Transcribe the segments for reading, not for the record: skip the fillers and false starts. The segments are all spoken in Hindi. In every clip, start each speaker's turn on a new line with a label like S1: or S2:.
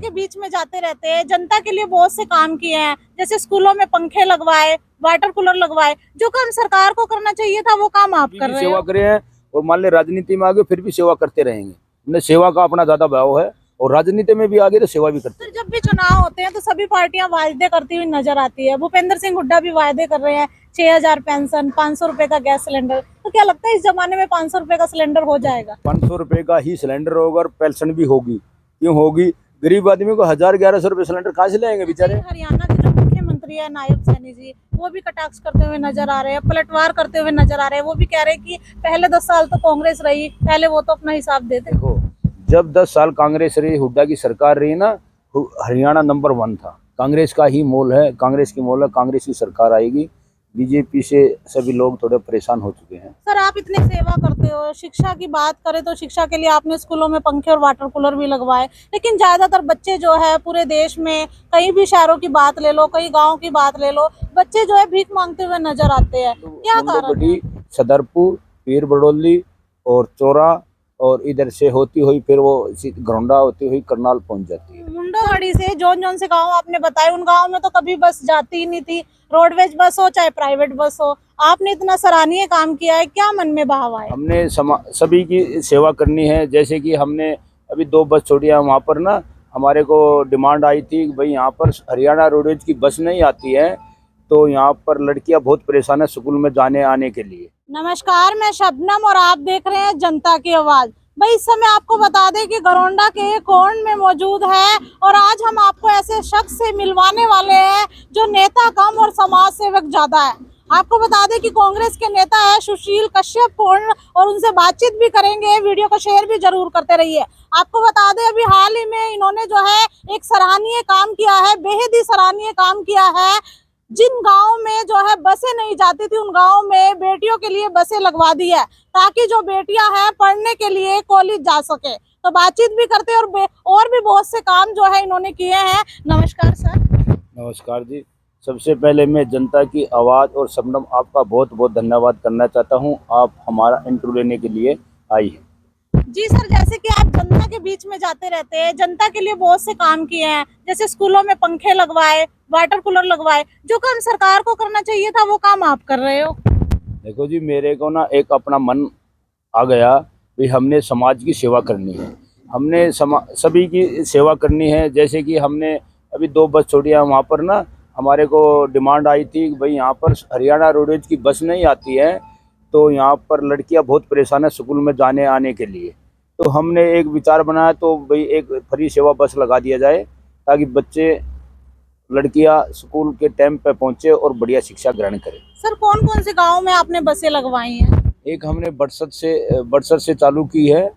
S1: के बीच में जाते रहते हैं, जनता के लिए बहुत से काम किए हैं, जैसे स्कूलों में पंखे लगवाए, वाटर कूलर लगवाए। जो काम सरकार को करना चाहिए था वो काम आप कर रहे
S2: सेवा
S1: हो।
S2: करे हैं और मान ले राजनीति में आगे फिर भी सेवा करते रहेंगे। हमने सेवा का अपना ज्यादा भाव है और राजनीति में भी आगे तो सेवा भी करते
S1: सर
S2: हैं।
S1: जब भी चुनाव होते हैं तो सभी पार्टियां वायदे करती हुई नजर आती है। भूपेंद्र सिंह हुड्डा भी वायदे कर रहे हैं, 6,000 पेंशन, 500 रुपए का गैस सिलेंडर। तो क्या लगता है इस जमाने में 500 रुपए का सिलेंडर हो जाएगा?
S2: 500 रुपए का ही सिलेंडर होगा और पेंशन भी होगी। क्यों होगी? गरीब आदमी को 1,000-1,100 रुपए सिलेंडर कहाँ से लाएंगे बेचारे।
S1: हरियाणा के जो मुख्यमंत्री है नायब सैनी जी, वो भी कटाक्ष करते हुए नजर आ रहे हैं, पलटवार करते हुए नजर आ रहे हैं। वो भी कह रहे हैं कि पहले 10 साल तो कांग्रेस रही, पहले वो तो अपना हिसाब देते।
S2: देखो, जब 10 साल कांग्रेस रही, हुड्डा की सरकार रही ना, हरियाणा नंबर 1 था। कांग्रेस का ही मोल है, कांग्रेस की मोल है, कांग्रेस की सरकार आएगी। बीजेपी से सभी लोग थोड़े परेशान हो चुके हैं।
S1: सर आप इतनी सेवा करते हो, शिक्षा की बात करें तो शिक्षा के लिए आपने स्कूलों में पंखे और वाटर कूलर भी लगवाए, लेकिन ज्यादातर बच्चे जो है पूरे देश में, कहीं भी शहरों की बात ले लो, कहीं गाँव की बात ले लो, बच्चे जो है भीख मांगते हुए नजर आते हैं। क्या कारण है?
S2: सदरपुर, पीर बड़ोली और चोरा और इधर से होती हुई फिर वो घरौंडा होती हुई करनाल पहुंच जाती है।
S1: मुंडोगढ़ी से जौन जौन से गांव आपने बताए, उन गांव में तो कभी बस जाती ही नहीं थी, रोडवेज बस हो चाहे प्राइवेट बस हो। आपने इतना सराहनीय काम किया है, क्या मन में भाव आया?
S2: हमने सभी की सेवा करनी है। जैसे कि हमने अभी 2 बस छोड़ी है, वहाँ पर ना हमारे को डिमांड आई थी कि भाई यहाँ पर हरियाणा रोडवेज की बस नहीं आती है, तो यहाँ पर लड़कियाँ बहुत परेशान है स्कूल में जाने आने के लिए।
S1: नमस्कार, मैं शबनम और आप देख रहे हैं जनता की आवाज। भाई इस समय आपको बता दें कि घरौंडा के एक कोण में मौजूद है और आज हम आपको ऐसे शख्स से मिलवाने वाले हैं जो नेता कम और समाज सेवक ज्यादा है। आपको बता दें कि कांग्रेस के नेता है सुशील कश्यप कोण, और उनसे बातचीत भी करेंगे। वीडियो को शेयर भी जरूर करते रहिए। आपको बता दें अभी हाल ही में इन्होंने जो है एक सराहनीय काम किया है, बेहद ही सराहनीय काम किया है। जिन गाँव में जो है बसें नहीं जाती थी, उन गाँव में बेटियों के लिए बसें लगवा दी है, ताकि जो बेटियां हैं पढ़ने के लिए कॉलेज जा सके। तो बातचीत भी करते हैं और भी बहुत से काम जो है इन्होंने किए हैं। नमस्कार सर।
S2: नमस्कार जी। सबसे पहले मैं जनता की आवाज़ और शबनम आपका बहुत बहुत धन्यवाद करना चाहता हूँ। आप हमारा इंटरव्यू लेने के लिए आई हैं।
S1: जी सर, जैसे कि आप जनता के बीच में जाते रहते हैं, जनता के लिए बहुत से काम किए हैं, जैसे स्कूलों में पंखे लगवाए, वाटर कूलर लगवाए। जो काम सरकार को करना चाहिए था वो काम आप कर रहे हो।
S2: देखो जी, मेरे को ना एक अपना मन आ गया कि हमने समाज की सेवा करनी है, हमने सभी की सेवा करनी है। जैसे कि हमने अभी 2 बस छोड़ी है, वहाँ पर ना हमारे को डिमांड आई थी कि भाई यहाँ पर हरियाणा रोडवेज की बस नहीं आती है, तो यहाँ पर लड़कियाँ बहुत परेशान है स्कूल में जाने आने के लिए। तो हमने एक विचार बनाया, तो भाई एक फ्री सेवा बस लगा दिया जाए, ताकि बच्चे लड़कियाँ स्कूल के टाइम पे पहुँचे और बढ़िया शिक्षा ग्रहण करें।
S1: सर कौन कौन से गाँव में आपने बसें लगवाई हैं?
S2: एक हमने बड़सर से चालू की है,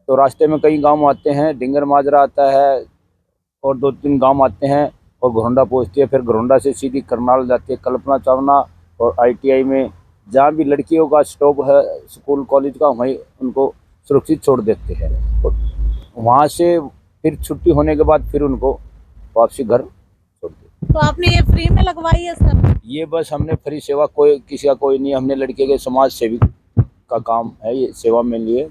S2: तो रास्ते में कई गांव आते हैं, डिंगर माजरा आता है और 2-3 गांव आते हैं और घरौंडा पहुंचती है। फिर घरौंडा से सीधी करनाल जाती है, कल्पना चावला और ITI में जहाँ भी लड़कियों का स्टॉप है स्कूल कॉलेज का, वहीं उनको सुरक्षित छोड़ देते हैं और वहाँ से फिर छुट्टी होने के बाद फिर उनको वापसी घर छोड़ देते।
S1: तो आपने ये फ्री में लगवाई है सर?
S2: ये बस हमने फ्री सेवा, कोई किसी का कोई नहीं, हमने लड़के के समाज सेवी का काम है, ये सेवा में लिए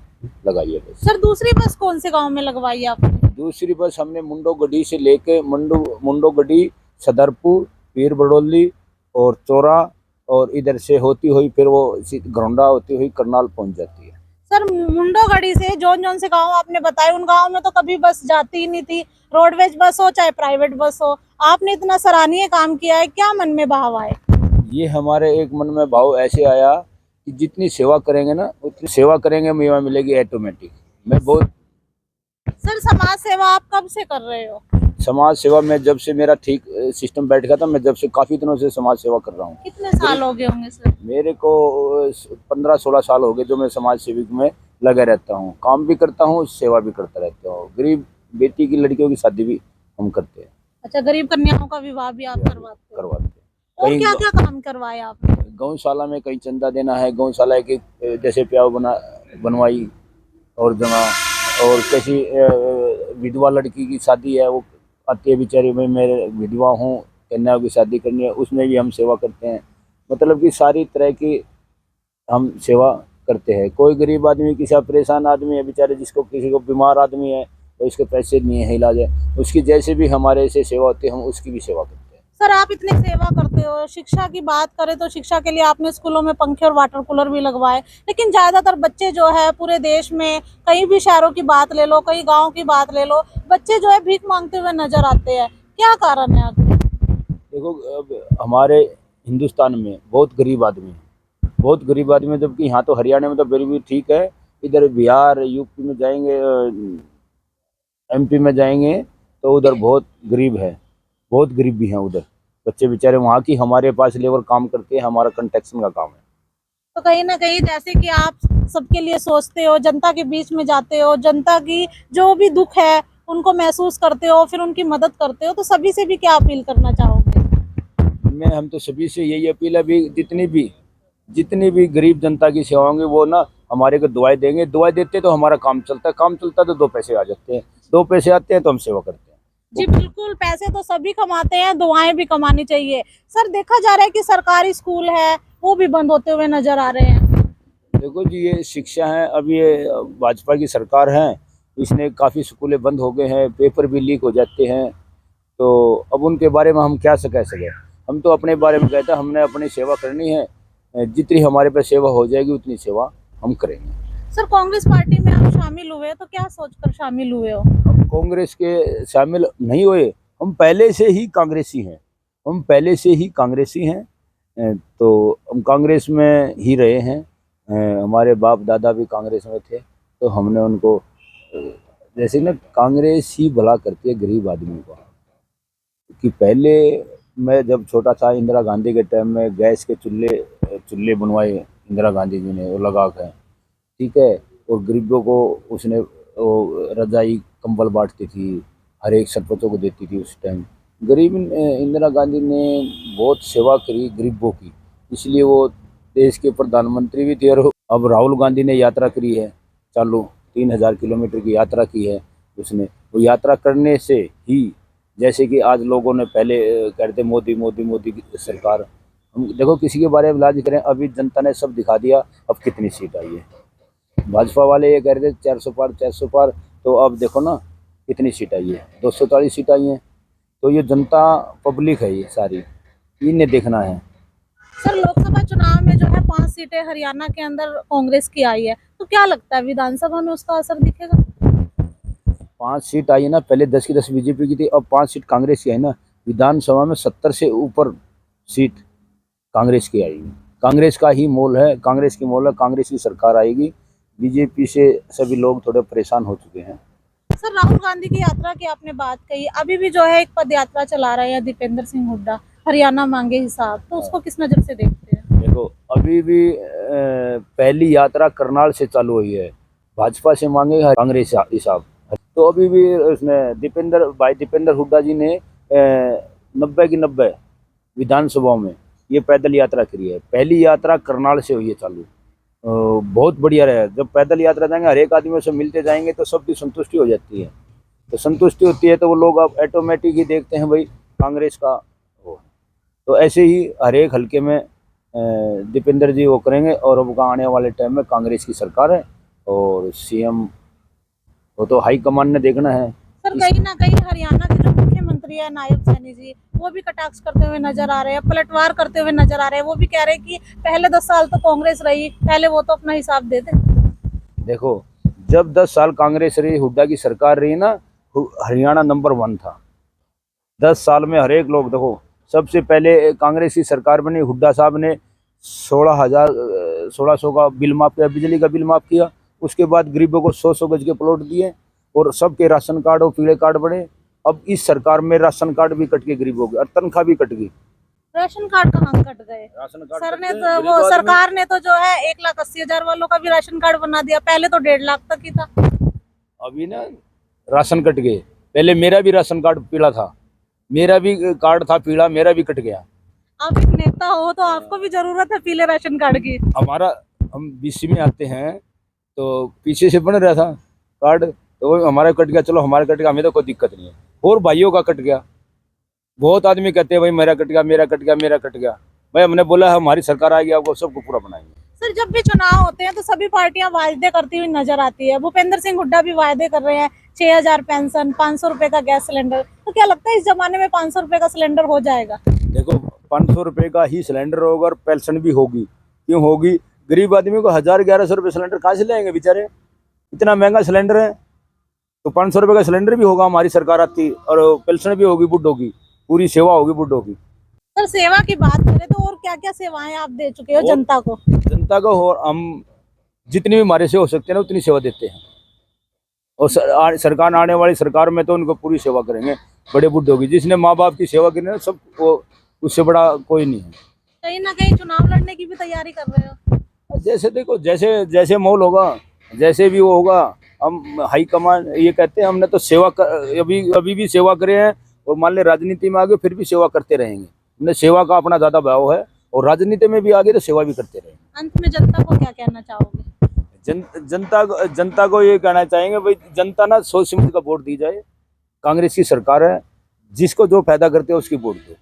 S2: लगाई है बस।
S1: सर दूसरी बस कौन से गांव में लगवाई है आपने?
S2: दूसरी बस हमने मुंडोगढ़ी से लेके मुंडोगढ़ी, सदरपुर, पीर बड़ोली और चोरा और इधर से होती हुई फिर वो घरौंडा होती हुई करनाल पहुंच जाती है।
S1: सर मुंडोगढ़ी से जौन जौन से गांव आपने बताए, उन गांव में तो कभी बस जाती ही नहीं थी, रोडवेज बस हो चाहे प्राइवेट बस हो। आपने इतना सराहनीय काम किया है, क्या मन में भाव आए?
S2: ये हमारे एक मन में भाव ऐसे आया कि जितनी सेवा करेंगे ना उतनी सेवा करेंगे, मेवा मिलेगी ऑटोमेटिक। मैं बहुत
S1: सर समाज सेवा आप कब से कर रहे हो?
S2: समाज सेवा में जब से मेरा ठीक सिस्टम बैठ गया था, मैं जब से काफी दिनों से समाज सेवा कर रहा हूँ।
S1: कितने साल हो गए होंगे सर?
S2: मेरे को 15-16 साल हो गए जो मैं समाज सेविक में लगा रहता हूँ, काम भी करता हूँ, सेवा भी करता रहता हूँ। गरीब बेटी की लड़कियों की शादी भी हम करते हैं।
S1: अच्छा, गरीब कन्याओं का विवाह भी आप करवाते
S2: करवाते हैं।
S1: और क्या क्या काम करवाया आपने?
S2: गौशाला में कहीं चंदा देना है, गौशाला की जैसे प्याव बनवाई और जगह, और किसी विधवा लड़की की शादी है, वो आती है बेचारी, भाई मेरे विधवा हूँ, कन्या की शादी करनी है, उसमें भी हम सेवा करते हैं। मतलब कि सारी तरह की हम सेवा करते हैं। कोई गरीब आदमी, किसी परेशान आदमी है बेचारे, जिसको किसी को बीमार आदमी है, तो इसके पैसे नहीं है, इलाज है, उसकी जैसे भी हमारे से सेवा होती है हम उसकी भी सेवा करते हैं।
S1: सर आप इतनी सेवा करते हो, शिक्षा की बात करें तो शिक्षा के लिए आपने स्कूलों में पंखे और वाटर कूलर भी लगवाए, लेकिन ज्यादातर बच्चे जो है पूरे देश में, कहीं भी शहरों की बात ले लो, कहीं गांव की बात ले लो, बच्चे जो है भीख मांगते हुए नजर आते हैं। क्या कारण है आखिर?
S2: देखो अब हमारे हिंदुस्तान में बहुत गरीब आदमी है, बहुत गरीब आदमी है, जबकि यहाँ तो हरियाणा में तो गरीबी ठीक है, इधर बिहार यूपी में जाएंगे, एमपी में जाएंगे तो उधर बहुत गरीब है, बहुत गरीब भी हैं उधर बच्चे बेचारे, वहाँ की हमारे पास लेबर काम करते हैं, हमारा कंस्ट्रक्शन का काम है।
S1: तो कहीं ना कहीं जैसे कि आप सबके लिए सोचते हो, जनता के बीच में जाते हो, जनता की जो भी दुख है उनको महसूस करते हो, फिर उनकी मदद करते हो, तो सभी से भी क्या अपील करना चाहोगे?
S2: हम तो सभी से यही अपील है, भी जितनी भी गरीब जनता की सेवा होंगी वो ना हमारे को दुआएं देंगे, दुआएं देते तो हमारा काम चलता है, काम चलता तो दो पैसे आ जाते हैं, दो पैसे आते हैं तो हम सेवा करते हैं।
S1: जी बिल्कुल, पैसे तो सभी कमाते हैं, दुआएं भी कमानी चाहिए। सर देखा जा रहा है कि सरकारी स्कूल है वो भी बंद होते हुए नजर आ रहे हैं।
S2: देखो जी, ये शिक्षा है, अब ये भाजपा की सरकार है, इसने काफ़ी स्कूलें बंद हो गए हैं, पेपर भी लीक हो जाते हैं, तो अब उनके बारे में हम क्या कह सकें। हम तो अपने बारे में कहते हैं, हमने अपनी सेवा करनी है, जितनी हमारे पे सेवा हो जाएगी उतनी सेवा हम करेंगे।
S1: सर कांग्रेस पार्टी में आप शामिल हुए तो क्या सोचकर शामिल हुए हो?
S2: हम कांग्रेस के शामिल नहीं हुए, हम पहले से ही कांग्रेसी हैं, हम पहले से ही कांग्रेसी हैं, तो हम कांग्रेस में ही रहे हैं, हमारे बाप दादा भी कांग्रेस में थे, तो हमने उनको जैसे ना कांग्रेस ही भला करती है गरीब आदमी को। कि पहले मैं जब छोटा था, इंदिरा गांधी के टाइम में गैस के चूल्हे बनवाए इंदिरा गांधी जी ने, वो लगा के, ठीक है, और गरीबों को उसने वो रजाई कंबल बांटती थी, हर एक सरपंचों को देती थी उस टाइम। इंदिरा गांधी ने बहुत सेवा करी गरीबों की, इसलिए वो देश के प्रधानमंत्री भी थे। और अब राहुल गांधी ने यात्रा करी है चालू, 3000 किलोमीटर की यात्रा की है उसने। वो यात्रा करने से ही, जैसे कि आज लोगों ने पहले कहते मोदी मोदी मोदी की सरकार, हम देखो किसी के बारे में इलाज करें, अभी जनता ने सब दिखा दिया, अब कितनी सीट आई है। भाजपा वाले ये कह रहे थे 400 पार 400 पार, तो अब देखो ना कितनी सीट आई है, 243 सीट आई हैं। तो ये जनता पब्लिक है, ये सारी इन्हें देखना है।
S1: सर लोकसभा चुनाव में जो है 5 सीटें हरियाणा के अंदर कांग्रेस की आई है, तो क्या लगता है विधानसभा में उसका असर दिखेगा?
S2: 5 सीट आई है ना, पहले 10 की 10 बीजेपी की थी, अब 5 सीट कांग्रेस की है ना। विधानसभा में 70 से ऊपर सीट कांग्रेस की आएगी, कांग्रेस का ही मोल है, कांग्रेस की मोल है, कांग्रेस की सरकार आएगी। बीजेपी से सभी लोग थोड़े परेशान हो चुके हैं।
S1: सर राहुल गांधी की यात्रा की आपने बात कही, अभी भी जो है एक पद यात्रा चला रहे हैं दीपेंद्र सिंह हुड्डा, हरियाणा मांगे हिसाब, तो उसको किस नजर से देखते हैं?
S2: देखो अभी भी पहली यात्रा करनाल से चालू हुई है, भाजपा से मांगे कांग्रेस हिसाब, तो अभी भी उसने दीपेंद्र हुड्डा जी ने 90 की 90 विधानसभा में ये पैदल यात्रा करी है। पहली यात्रा करनाल से हुई है चालू, बहुत बढ़िया रहा। जब पैदल यात्रा जाएंगे, हर एक आदमी से मिलते जाएंगे तो सबकी संतुष्टि हो जाती है, तो संतुष्टि होती है तो वो लोग अब ऑटोमेटिक ही देखते हैं भाई कांग्रेस का वो। तो ऐसे ही हर एक हल्के में दीपेंद्र जी वो करेंगे, और अब आने वाले टाइम में कांग्रेस की सरकार है, और सीएम वो तो हाईकमान ने देखना है।
S1: सर कहीं ना कहीं हरियाणा के जो मुख्यमंत्री है नायब सैनी जी, वो भी कटाक्ष करते हुए नजर आ रहे हैं, पलटवार करते हुए नजर आ रहे हैं। वो भी कह रहे हैं कि पहले 10 साल तो कांग्रेस रही, पहले वो तो अपना हिसाब दे दे।
S2: देखो जब 10 साल कांग्रेस रही, हुड्डा की सरकार रही ना, हरियाणा नंबर 1 था। 10 साल में हर एक लोग देखो, सबसे पहले कांग्रेस की सरकार बनी, हुड्डा साहब ने 1600 का बिल माफ किया, बिजली का बिल माफ किया। उसके बाद गरीबों को 100 गज के प्लॉट दिए, और सबके राशन कार्ड और पीले कार्ड बने। अब इस सरकार में राशन कार्ड भी कट गए गरीबों के, और तनख्वाह भी कट गई।
S1: राशन कार्ड कहाँ कट गए?
S2: राशन कार्ड
S1: सर
S2: कट
S1: ने
S2: गए,
S1: तो
S2: गरीब
S1: वो
S2: आदमी।
S1: सरकार ने तो जो है 1,80,000 वालों का भी राशन कार्ड बना दिया, पहले तो 1.5 लाख तक ही था।
S2: अभी ना राशन कट गए, पहले मेरा भी राशन कार्ड पीला था, मेरा भी कार्ड था पीला, मेरा भी कट गया।
S1: आप एक नेता हो तो आपको भी जरूरत है पीले राशन कार्ड की।
S2: हम बीसी में आते हैं तो पीछे से बन रहा था कार्ड, तो वो हमारा कट गया, चलो हमारा कट गया, हमें तो कोई दिक्कत नहीं है। और भाइयों का कट गया, बहुत आदमी कहते हैं भाई मेरा कट गया, मेरा कट गया, मेरा कट गया। भाई हमने बोला हमारी सरकार आएगी, आपको सबको पूरा बनाएंगे।
S1: सर जब भी चुनाव होते हैं तो सभी पार्टियां वायदे करती हुई नजर आती है। भूपेंद्र सिंह हुड्डा भी वायदे कर रहे हैं 6,000 पेंशन, 500 रुपए का गैस सिलेंडर। तो क्या लगता है इस जमाने में 500 रुपए का सिलेंडर हो जाएगा?
S2: देखो 500 रुपये का ही सिलेंडर होगा और पेंशन भी होगी। क्यों होगी? गरीब आदमी को 1,000-1,100 रुपये सिलेंडर कहाँ से लेंगे बेचारे? इतना महंगा सिलेंडर है। तो 500 रुपये का सिलेंडर भी होगा, हमारी सरकार आती, और पेंशन भी होगी बुड्ढों की, पूरी सेवा होगी बुड्ढों की।
S1: सर सेवा की बात करें तो और क्या क्या सेवाएं आप दे चुके हो जनता को?
S2: जनता को हम जितनी भी हमारे से हो सकते हैं ना उतनी सेवा देते हैं। और सरकार आने वाली सरकार में तो उनको पूरी सेवा करेंगे बड़े बुड्ढों की। जिसने माँ बाप की सेवा करनी है सब वो, उससे बड़ा कोई नहीं है।
S1: कहीं ना कहीं चुनाव लड़ने की भी तैयारी कर रहे हो?
S2: जैसे देखो, जैसे जैसे माहौल होगा, जैसे भी वो होगा, हम हाई कमान ये कहते हैं हमने तो सेवा कर, अभी भी सेवा करे हैं, और मान ले राजनीति में आगे फिर भी सेवा करते रहेंगे। हमने सेवा का अपना ज्यादा भाव है, और राजनीति में भी आगे तो सेवा भी करते रहेंगे।
S1: अंत में जनता को क्या कहना चाहोगे?
S2: जनता को ये कहना चाहेंगे भाई, जनता ना सोच समझ का वोट दी जाए। कांग्रेस की सरकार है, जिसको जो फायदा करते हैं उसकी वोट दो।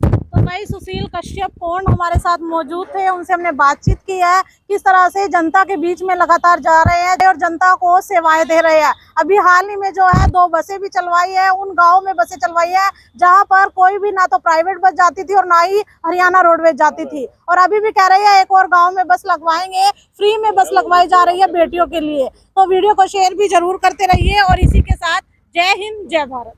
S1: तो भाई सुशील कश्यप कौन हमारे साथ मौजूद थे, उनसे हमने बातचीत की है किस तरह से जनता के बीच में लगातार जा रहे हैं और जनता को सेवाएं दे रहे हैं। अभी हाल ही में जो है 2 बसें भी चलवाई है, उन गाँव में बसें चलवाई है जहां पर कोई भी ना तो प्राइवेट बस जाती थी और ना ही हरियाणा रोडवेज जाती थी। और अभी भी कह रही है एक और गाँव में बस लगवाएंगे, फ्री में बस लगवाई जा रही है बेटियों के लिए। तो वीडियो को शेयर भी जरूर करते रहिए, और इसी के साथ जय हिंद, जय भारत।